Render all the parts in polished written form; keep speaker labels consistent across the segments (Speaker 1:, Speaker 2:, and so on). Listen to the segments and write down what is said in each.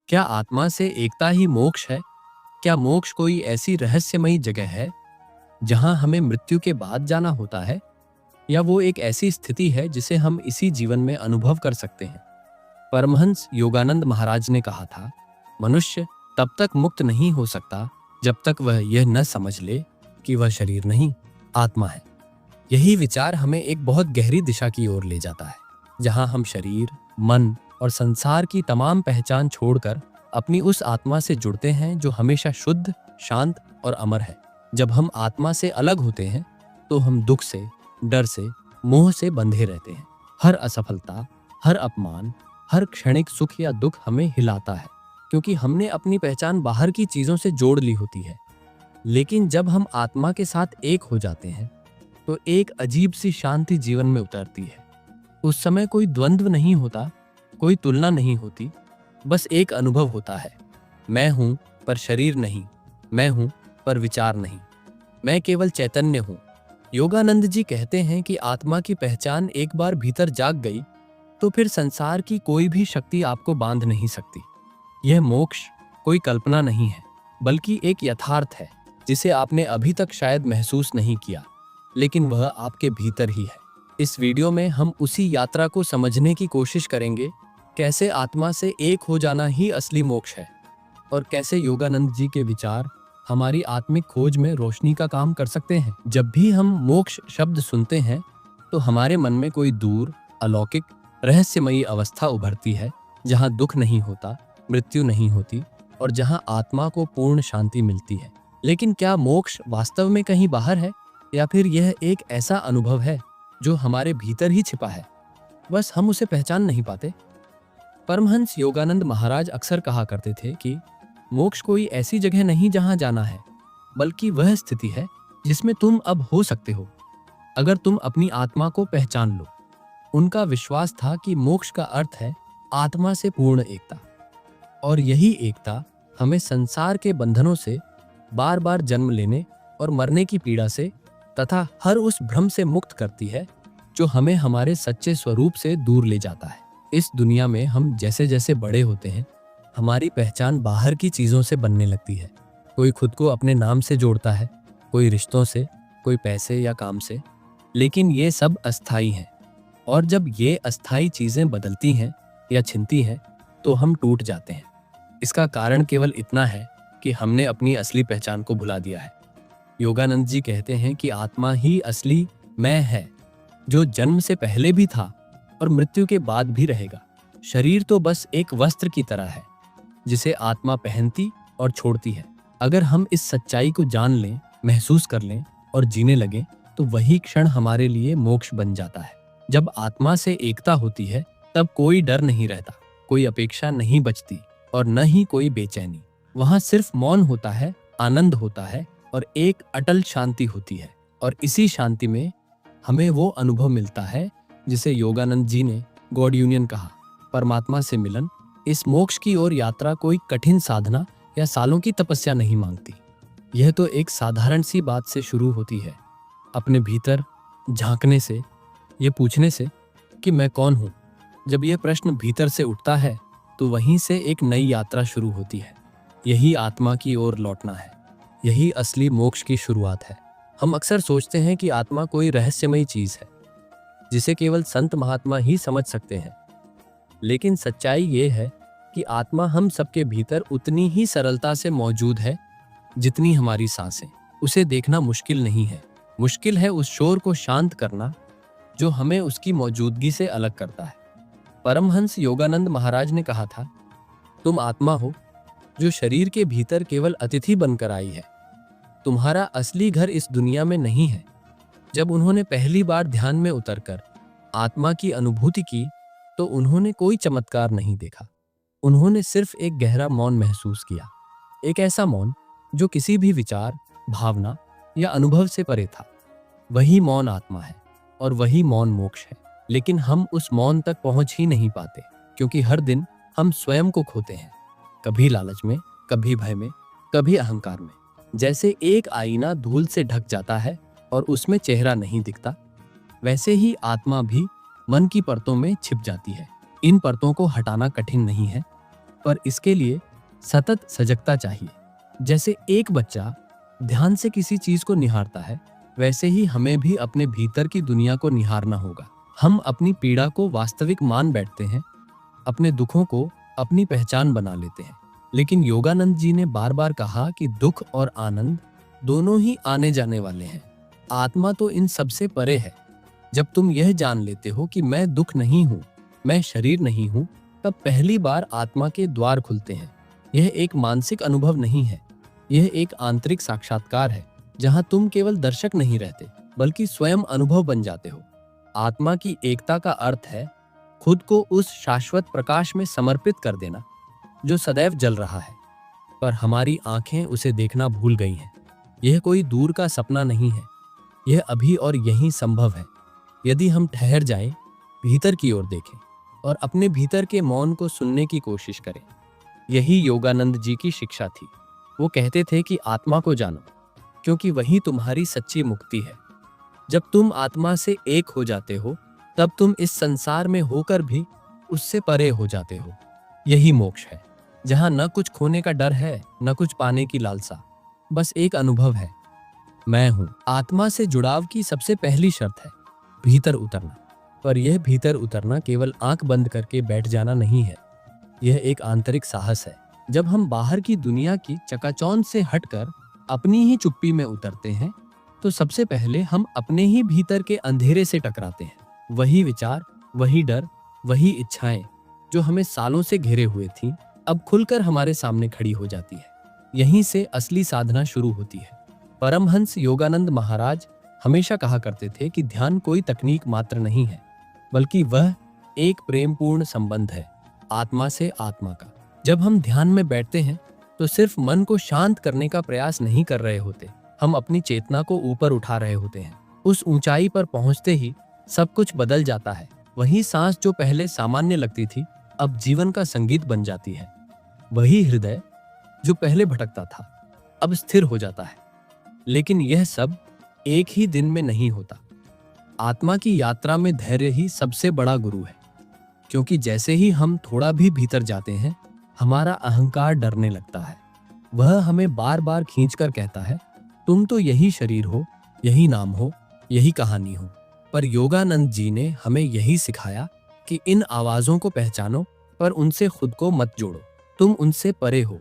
Speaker 1: क्या आत्मा से एकता ही मोक्ष है? क्या मोक्ष कोई ऐसी रहस्यमयी जगह है जहां हमें मृत्यु के बाद जाना होता है, या वो एक ऐसी स्थिति है जिसे हम इसी जीवन में अनुभव कर सकते हैं? परमहंस योगानंद महाराज ने कहा था, मनुष्य तब तक मुक्त नहीं हो सकता जब तक वह यह न समझ ले कि वह शरीर नहीं, आत्मा है। यही विचार हमें एक बहुत गहरी दिशा की ओर ले जाता है, जहां हम शरीर, मन और संसार की तमाम पहचान छोड़कर अपनी उस आत्मा से जुड़ते हैं जो हमेशा शुद्ध, शांत और अमर है। जब हम आत्मा से अलग होते हैं तो हम दुख से, डर से, मोह से बंधे रहते हैं। हर असफलता, हर अपमान, हर क्षणिक सुख या दुख हमें हिलाता है, क्योंकि हमने अपनी पहचान बाहर की चीजों से जोड़ ली होती है। लेकिन जब हम आत्मा के साथ एक हो जाते हैं तो एक अजीब सी शांति जीवन में उतरती है। उस समय कोई द्वंद्व नहीं होता, कोई तुलना नहीं होती, बस एक अनुभव होता है, मैं हूं पर शरीर नहीं, मैं हूं पर विचार नहीं, मैं केवल चैतन्य हूं। योगानंद जी कहते हैं कि आत्मा की पहचान एक बार भीतर जाग गई तो फिर संसार की कोई भी शक्ति आपको बांध नहीं सकती। यह मोक्ष कोई कल्पना नहीं है, बल्कि एक यथार्थ है जिसे आपने अभी तक शायद महसूस नहीं किया, लेकिन वह आपके भीतर ही है। इस वीडियो में हम उसी यात्रा को समझने की कोशिश करेंगे, कैसे आत्मा से एक हो जाना ही असली मोक्ष है और कैसे योगानंद जी के विचार हमारी आत्मिक खोज में रोशनी का काम कर सकते हैं। जब भी हम मोक्ष शब्द सुनते हैं तो हमारे मन में कोई दूर, अलौकिक, रहस्यमयी अवस्था उभरती है, जहां दुख नहीं होता, मृत्यु नहीं होती और जहां आत्मा को पूर्ण शांति मिलती है। लेकिन क्या मोक्ष वास्तव में कहीं बाहर है, या फिर यह एक ऐसा अनुभव है जो हमारे भीतर ही छिपा है, बस हम उसे पहचान नहीं पाते? परमहंस योगानंद महाराज अक्सर कहा करते थे कि मोक्ष कोई ऐसी जगह नहीं जहां जाना है, बल्कि वह स्थिति है जिसमें तुम अब हो सकते हो, अगर तुम अपनी आत्मा को पहचान लो। उनका विश्वास था कि मोक्ष का अर्थ है आत्मा से पूर्ण एकता, और यही एकता हमें संसार के बंधनों से, बार बार जन्म लेने और मरने की पीड़ा से तथा हर उस भ्रम से मुक्त करती है जो हमें हमारे सच्चे स्वरूप से दूर ले जाता है। इस दुनिया में हम जैसे जैसे बड़े होते हैं, हमारी पहचान बाहर की चीजों से बनने लगती है। कोई खुद को अपने नाम से जोड़ता है, कोई रिश्तों से, कोई पैसे या काम से, लेकिन ये सब अस्थाई हैं। और जब ये अस्थाई चीजें बदलती हैं या छिनती हैं तो हम टूट जाते हैं। इसका कारण केवल इतना है कि हमने अपनी असली पहचान को भुला दिया है। योगानंद जी कहते हैं कि आत्मा ही असली मैं है, जो जन्म से पहले भी था और मृत्यु के बाद भी रहेगा। शरीर तो बस एक वस्त्र की तरह है जिसे आत्मा पहनती और छोड़ती है। अगर हम इस सच्चाई को जान लें, महसूस कर लें और जीने लगें तो वही क्षण हमारे लिए मोक्ष बन जाता है। जब आत्मा से एकता होती है तब कोई डर नहीं रहता, कोई अपेक्षा नहीं बचती और न ही कोई बेचैनी। वहां सिर्फ मौन होता है, आनंद होता है और एक अटल शांति होती है। और इसी शांति में हमें वो अनुभव मिलता है जिसे योगानंद जी ने गॉड यूनियन कहा, परमात्मा से मिलन। इस मोक्ष की ओर यात्रा कोई कठिन साधना या सालों की तपस्या नहीं मांगती। यह तो एक साधारण सी बात से शुरू होती है, अपने भीतर झांकने से, ये पूछने से कि मैं कौन हूँ। जब यह प्रश्न भीतर से उठता है तो वहीं से एक नई यात्रा शुरू होती है। यही आत्मा की ओर लौटना है, यही असली मोक्ष की शुरुआत है। हम अक्सर सोचते हैं कि आत्मा कोई रहस्यमयी चीज है जिसे केवल संत महात्मा ही समझ सकते हैं, लेकिन सच्चाई ये है कि आत्मा हम सबके भीतर उतनी ही सरलता से मौजूद है जितनी हमारी सांसें। उसे देखना मुश्किल नहीं है, मुश्किल है उस शोर को शांत करना जो हमें उसकी मौजूदगी से अलग करता है। परमहंस योगानंद महाराज ने कहा था, तुम आत्मा हो जो शरीर के भीतर केवल अतिथि बनकर आई है, तुम्हारा असली घर इस दुनिया में नहीं है। जब उन्होंने पहली बार ध्यान में उतरकर आत्मा की अनुभूति की तो उन्होंने कोई चमत्कार नहीं देखा, उन्होंने सिर्फ एक गहरा मौन महसूस किया। एक ऐसा मौन जो किसी भी विचार, भावना या अनुभव से परे था। वही मौन आत्मा है और वही मौन मोक्ष है। लेकिन हम उस मौन तक पहुंच ही नहीं पाते, क्योंकि हर दिन हम स्वयं को खोते हैं, कभी लालच में, कभी भय में, कभी अहंकार में। जैसे एक आईना धूल से ढक जाता है और उसमें चेहरा नहीं दिखता, वैसे ही आत्मा भी मन की परतों में छिप जाती है। इन परतों को हटाना कठिन नहीं है, पर इसके लिए सतत सजगता चाहिए। जैसे एक बच्चा ध्यान से किसी चीज को निहारता है, वैसे ही हमें भी अपने भीतर की दुनिया को निहारना होगा। हम अपनी पीड़ा को वास्तविक मान बैठते हैं, अपने दुखों को अपनी पहचान बना लेते हैं। लेकिन योगानंद जी ने बार बार कहा कि दुख और आनंद दोनों ही आने जाने वाले हैं। आत्मा तो इन सबसे परे है। जब तुम यह जान लेते हो कि मैं दुख नहीं हूँ, मैं शरीर नहीं हूँ, तब पहली बार आत्मा के द्वार खुलते हैं। यह एक मानसिक अनुभव नहीं है, यह एक आंतरिक साक्षात्कार है, जहाँ तुम केवल दर्शक नहीं रहते, बल्कि स्वयं अनुभव बन जाते हो। आत्मा की एकता का अर्थ है खुद को उस शाश्वत प्रकाश में समर्पित कर देना जो सदैव जल रहा है, पर हमारी आंखें उसे देखना भूल गई हैं। यह कोई दूर का सपना नहीं है, यह अभी और यहीं संभव है। यदि हम ठहर जाएं, भीतर की ओर देखें और अपने भीतर के मौन को सुनने की कोशिश करें। यही योगानंद जी की शिक्षा थी। वो कहते थे कि आत्मा को जानो, क्योंकि वही तुम्हारी सच्ची मुक्ति है। जब तुम आत्मा से एक हो जाते हो, तब तुम इस संसार में होकर भी उससे परे हो जाते हो। यही मोक्ष है, जहां न कुछ खोने का डर है, न कुछ पाने की लालसा, बस एक अनुभव है, मैं हूं। आत्मा से जुड़ाव की सबसे पहली शर्त है भीतर उतरना। पर यह भीतर उतरना केवल आंख बंद करके बैठ जाना नहीं है, यह एक आंतरिक साहस है। जब हम बाहर की दुनिया की चकाचौंध से हटकर अपनी ही चुप्पी में उतरते हैं, तो सबसे पहले हम अपने ही भीतर के अंधेरे से टकराते हैं। वही विचार, वही डर, वही इच्छाएं जो हमें सालों से घेरे हुए थीं, अब खुलकर हमारे सामने खड़ी हो जाती है। यहीं से असली साधना शुरू होती है। परमहंस योगानंद महाराज हमेशा कहा करते थे कि ध्यान कोई तकनीक मात्र नहीं है, बल्कि वह एक प्रेमपूर्ण संबंध है आत्मा से आत्मा का। जब हम ध्यान में बैठते हैं, तो सिर्फ मन को शांत करने का प्रयास नहीं कर रहे होते, हम अपनी चेतना को ऊपर उठा रहे होते हैं। उस ऊंचाई पर पहुंचते ही सब कुछ बदल जाता है। वही सांस जो पहले सामान्य लगती थी, अब जीवन का संगीत बन जाती है। वही हृदय जो पहले भटकता था, अब स्थिर हो जाता है। लेकिन यह सब एक ही दिन में नहीं होता। आत्मा की यात्रा में धैर्य ही सबसे बड़ा गुरु है, क्योंकि जैसे ही हम थोड़ा भी भीतर जाते हैं, हमारा अहंकार डरने लगता है। वह हमें बार बार खींचकर कहता है, तुम तो यही शरीर हो, यही नाम हो, यही कहानी हो। पर योगानंद जी ने हमें यही सिखाया कि इन आवाजों को पहचानो, पर उनसे खुद को मत जोड़ो। तुम उनसे परे हो।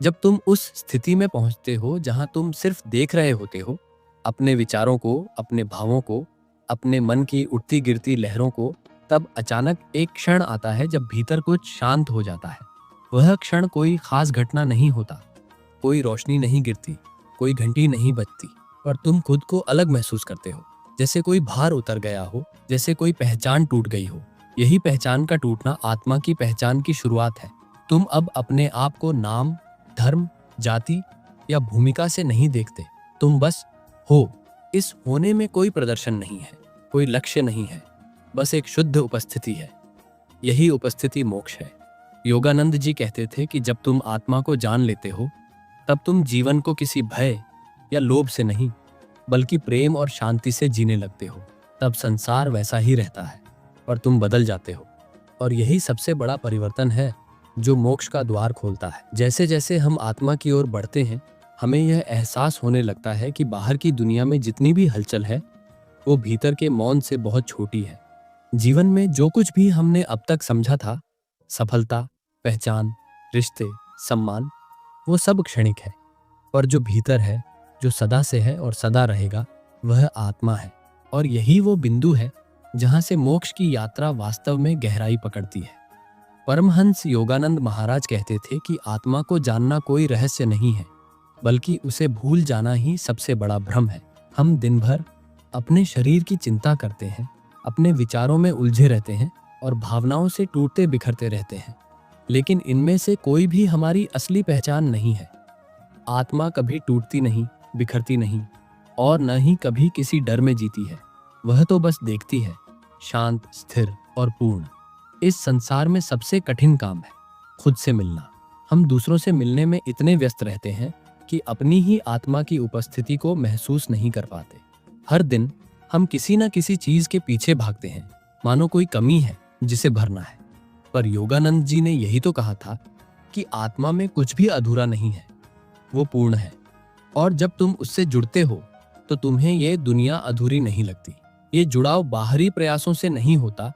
Speaker 1: जब तुम उस स्थिति में पहुंचते हो जहां तुम सिर्फ देख रहे होते हो, अपने विचारों को, अपने भावों को, अपने मन की उठती गिरती लहरों को, तब अचानक एक क्षण आता है जब भीतर कुछ शांत हो जाता है। वह क्षण कोई खास घटना नहीं होता, कोई रोशनी नहीं गिरती, कोई घंटी नहीं बजती, पर तुम खुद को अलग महसूस करते हो, जैसे कोई भार उतर गया हो, जैसे कोई पहचान टूट गई हो। यही पहचान का टूटना आत्मा की पहचान की शुरुआत है। तुम अब अपने आप को नाम, धर्म, जाति या भूमिका से नहीं देखते, तुम बस हो। इस होने में कोई प्रदर्शन नहीं है, कोई लक्ष्य नहीं है, बस एक शुद्ध उपस्थिति है। यही उपस्थिति मोक्ष है। योगानंद जी कहते थे कि जब तुम आत्मा को जान लेते हो, तब तुम जीवन को किसी भय या लोभ से नहीं, बल्कि प्रेम और शांति से जीने लगते हो। तब संसार वैसा ही रहता है, पर तुम बदल जाते हो। और यही सबसे बड़ा परिवर्तन है जो मोक्ष का द्वार खोलता है। जैसे जैसे हम आत्मा की ओर बढ़ते हैं, हमें यह एहसास होने लगता है कि बाहर की दुनिया में जितनी भी हलचल है, वो भीतर के मौन से बहुत छोटी है। जीवन में जो कुछ भी हमने अब तक समझा था, सफलता, पहचान, रिश्ते, सम्मान, वो सब क्षणिक है। पर जो भीतर है, जो सदा से है और सदा रहेगा, वह आत्मा है। और यही वो बिंदु है जहां से मोक्ष की यात्रा वास्तव में गहराई पकड़ती है। परमहंस योगानंद महाराज कहते थे कि आत्मा को जानना कोई रहस्य नहीं है, बल्कि उसे भूल जाना ही सबसे बड़ा भ्रम है। हम दिन भर अपने शरीर की चिंता करते हैं, अपने विचारों में उलझे रहते हैं और भावनाओं से टूटते बिखरते रहते हैं, लेकिन इनमें से कोई भी हमारी असली पहचान नहीं है। आत्मा कभी टूटती नहीं, बिखरती नहीं, और न ही कभी किसी डर में जीती है। वह तो बस देखती है, शांत, स्थिर और पूर्ण। इस संसार में सबसे कठिन काम है खुद से मिलना। हम दूसरों से मिलने में इतने व्यस्त रहते हैं कि अपनी ही आत्मा की उपस्थिति को महसूस नहीं कर पाते। हर दिन हम किसी न किसी चीज के पीछे भागते हैं, मानो कोई कमी है जिसे भरना है। पर योगानंद जी ने यही तो कहा था कि आत्मा में कुछ भी अधूरा नहीं है, वो पूर्ण है। और जब तुम उससे जुड़ते हो तो तुम्हें ये दुनिया अधूरी नहीं लगती। ये जुड़ाव बाहरी प्रयासों से नहीं होता,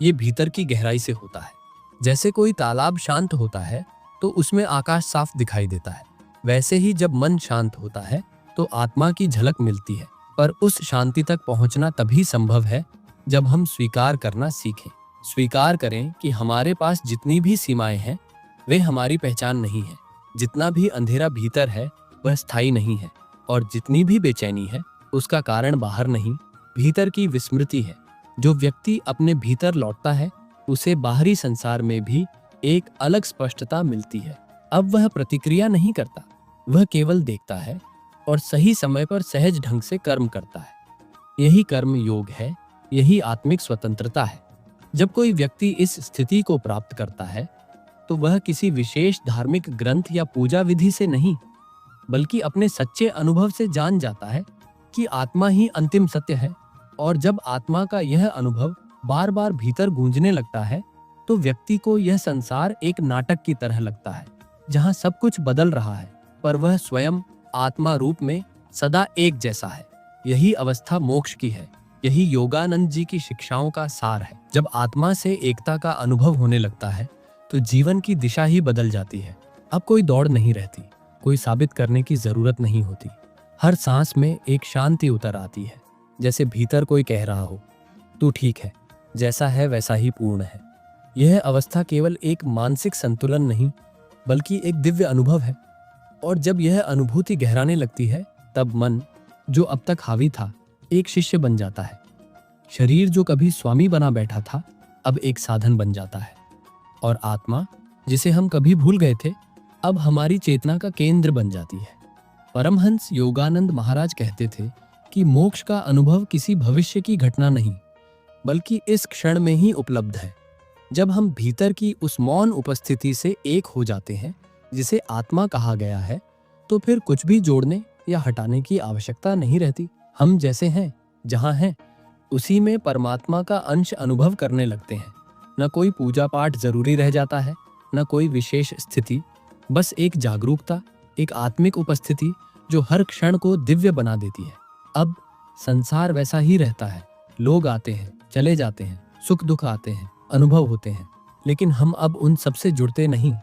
Speaker 1: ये भीतर की गहराई से होता है। जैसे कोई तालाब शांत होता है तो उसमें आकाश साफ दिखाई देता है, वैसे ही जब मन शांत होता है तो आत्मा की झलक मिलती है। पर उस शांति तक पहुंचना तभी संभव है जब हम स्वीकार करना सीखें। स्वीकार करें कि हमारे पास जितनी भी सीमाएं हैं वे हमारी पहचान नहीं है। जितना भी अंधेरा भीतर है वह स्थायी नहीं है, और जितनी भी बेचैनी है उसका कारण बाहर नहीं, भीतर की विस्मृति है। जो व्यक्ति अपने भीतर लौटता है उसे बाहरी संसार में भी एक अलग स्पष्टता मिलती है। अब वह प्रतिक्रिया नहीं करता, वह केवल देखता है और सही समय पर सहज ढंग से कर्म करता है। यही कर्म योग है, यही आत्मिक स्वतंत्रता है। जब कोई व्यक्ति इस स्थिति को प्राप्त करता है तो वह किसी विशेष धार्मिक ग्रंथ या पूजा विधि से नहीं, बल्कि अपने सच्चे अनुभव से जान जाता है कि आत्मा ही अंतिम सत्य है। और जब आत्मा का यह अनुभव बार बार भीतर गूंजने लगता है तो व्यक्ति को यह संसार एक नाटक की तरह लगता है, जहां सब कुछ बदल रहा है पर वह स्वयं आत्मा रूप में सदा एक जैसा है। यही अवस्था मोक्ष की है, यही योगानंद जी की शिक्षाओं का सार है। जब आत्मा से एकता का अनुभव होने लगता है तो जीवन की दिशा ही बदल जाती है। अब कोई दौड़ नहीं रहती, कोई साबित करने की जरूरत नहीं होती। हर सांस में एक शांति उतर आती है, जैसे भीतर कोई कह रहा हो, तू ठीक है, जैसा है वैसा ही पूर्ण है। यह अवस्था केवल एक मानसिक संतुलन नहीं, बल्कि एक दिव्य अनुभव है। और जब यह अनुभूति गहराने लगती है तब मन, जो अब तक हावी था, एक शिष्य बन जाता है। शरीर, जो कभी स्वामी बना बैठा था, अब एक साधन बन जाता है। और आत्मा, जिसे हम कभी भूल गए थे, अब हमारी चेतना का केंद्र बन जाती है। परमहंस योगानंद महाराज कहते थे कि मोक्ष का अनुभव किसी भविष्य की घटना नहीं, बल्कि इस क्षण में ही उपलब्ध है। जब हम भीतर की उस मौन उपस्थिति से एक हो जाते हैं जिसे आत्मा कहा गया है, तो फिर कुछ भी जोड़ने या हटाने की आवश्यकता नहीं रहती। हम जैसे हैं, जहां हैं, उसी में परमात्मा का अंश अनुभव करने लगते हैं। न कोई पूजा पाठ जरूरी रह जाता है, न कोई विशेष स्थिति, बस एक जागरूकता, एक आत्मिक उपस्थिति जो हर क्षण को दिव्य बना देती है। अब संसार वैसा ही रहता है, लोग आते हैं, चले जाते हैं, सुख दुख आते हैं, अनुभव होते हैं, लेकिन हम अब उन सबसे जुड़ते नहीं,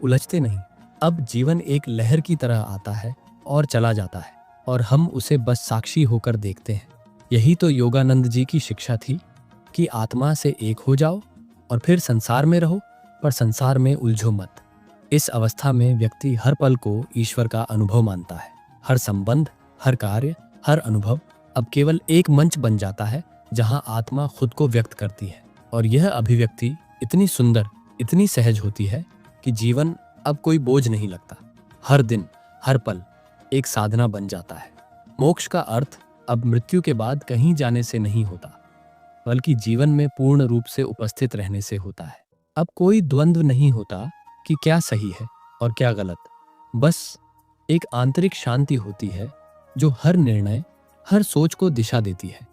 Speaker 1: उलझते नहीं। अब जीवन एक लहर की तरह आता है और चला जाता है, और हम उसे बस साक्षी होकर देखते हैं। यही तो योगानंद जी की शिक्षा थी कि आत्मा से एक हो जाओ और फिर संसार में रहो, पर संसार में उलझो मत। इस अवस्था में व्यक्ति हर पल को ईश्वर का अनुभव मानता है। हर संबंध, हर कार्य, हर अनुभव अब केवल एक मंच बन जाता है जहां आत्मा खुद को व्यक्त करती है। और यह अभिव्यक्ति इतनी सुंदर, इतनी सहज होती है कि जीवन अब कोई बोझ नहीं लगता। हर दिन, हर पल एक साधना बन जाता है। मोक्ष का अर्थ अब मृत्यु के बाद कहीं जाने से नहीं होता, बल्कि जीवन में पूर्ण रूप से उपस्थित रहने से होता है। अब कोई द्वंद्व नहीं होता कि क्या सही है और क्या गलत। बस एक आंतरिक शांति होती है जो हर निर्णय, हर सोच को दिशा देती है।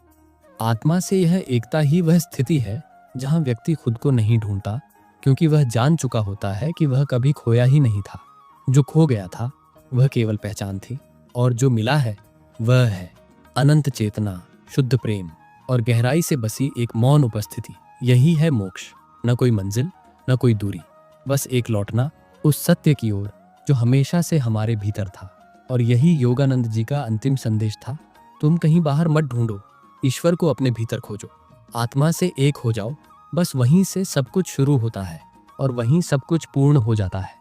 Speaker 1: आत्मा से यह एकता ही वह स्थिति है जहां व्यक्ति खुद को नहीं ढूंढता, क्योंकि वह जान चुका होता है कि वह कभी खोया ही नहीं था। जो खो गया था वह केवल पहचान थी, और जो मिला है वह है अनंत चेतना, शुद्ध प्रेम और गहराई से बसी एक मौन उपस्थिति। यही है मोक्ष। न कोई मंजिल, न कोई दूरी, बस एक लौटना उस सत्य की ओर जो हमेशा से हमारे भीतर था। और यही योगानंद जी का अंतिम संदेश था। तुम कहीं बाहर मत ढूंढो, ईश्वर को अपने भीतर खोजो। आत्मा से एक हो जाओ, बस वहीं से सब कुछ शुरू होता है और वहीं सब कुछ पूर्ण हो जाता है।